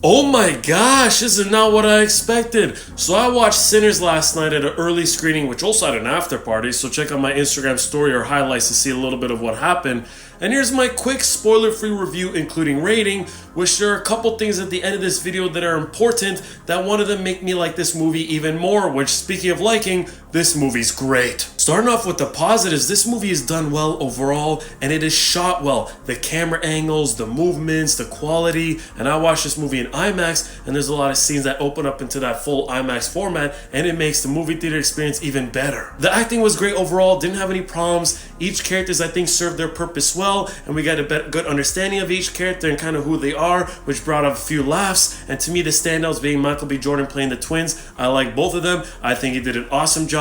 Oh my gosh, this is not what I expected. So I watched Sinners last night at an early screening, which also had an after party, so check out my Instagram story or highlights to see a little bit of what happened. And here's my quick spoiler-free review, including rating, which there are a couple things at the end of this video that are important, that one of them make me like this movie even more, which, speaking of liking, this movie's great. Starting off with the positives, this movie is done well overall, and it is shot well. The camera angles, the movements, the quality, and I watched this movie in IMAX, and there's a lot of scenes that open up into that full IMAX format, and it makes the movie theater experience even better. The acting was great overall, didn't have any problems. Each characters, I think, served their purpose well, and we got a good understanding of each character and kind of who they are, which brought up a few laughs. And to me, the standouts being Michael B. Jordan playing the twins. I like both of them. I think he did an awesome job.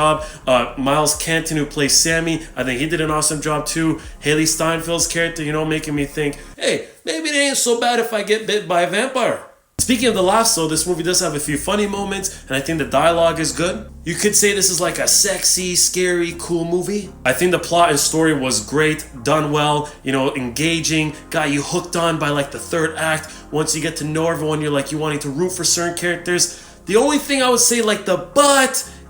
Miles Canton, who plays Sammy, I think he did an awesome job too. Haley Steinfeld's character, making me think, hey, maybe it ain't so bad if I get bit by a vampire. Speaking of the laughs though, this movie does have a few funny moments, and I think the dialogue is good. You could say this is like a sexy, scary, cool movie. I think the plot and story was great, done well, engaging, got you hooked on by like the third act. Once you get to know everyone, you're wanting to root for certain characters. The only thing I would say,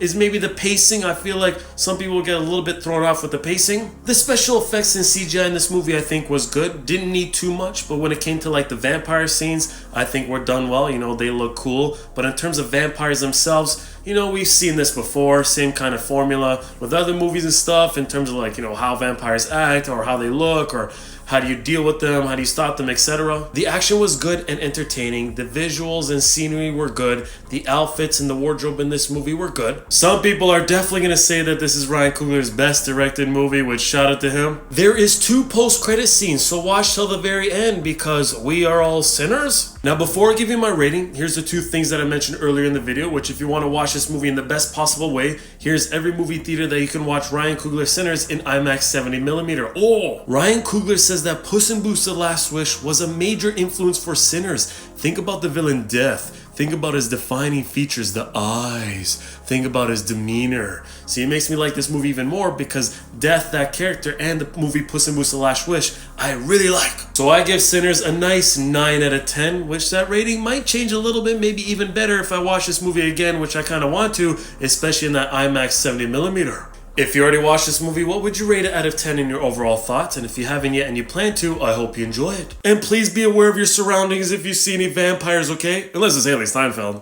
is maybe the pacing. I feel like some people will get a little bit thrown off with the pacing. The special effects and CGI in this movie I think was good. Didn't need too much, but when it came to the vampire scenes, I think were done well. They look cool. But in terms of vampires themselves, we've seen this before, same kind of formula with other movies and stuff in terms of how vampires act or how they look or how do you deal with them, how do you stop them, etc. The action was good and entertaining. The visuals and scenery were good. The outfits and the wardrobe in this movie were good. Some people are definitely going to say that this is Ryan Coogler's best directed movie, which shout out to him. There is 2 post-credit scenes, so watch till the very end because we are all sinners. Now before I give you my rating, here's the 2 things that I mentioned earlier in the video, which if you want to watch this movie in the best possible way, here's every movie theater that you can watch Ryan Coogler Sinners in IMAX 70mm. Oh! Ryan Coogler says that Puss in Boots: The Last Wish was a major influence for Sinners. Think about the villain Death. Think about his defining features, the eyes. Think about his demeanor. See, it makes me like this movie even more because Death, that character, and the movie Puss in Boots: The Last Wish, I really like. So I give Sinners a nice 9 out of 10, which that rating might change a little bit, maybe even better if I watch this movie again, which I kind of want to, especially in that IMAX 70mm. If you already watched this movie, what would you rate it out of 10 in your overall thoughts? And if you haven't yet and you plan to, I hope you enjoy it. And please be aware of your surroundings if you see any vampires, okay? Unless it's Haley Steinfeld.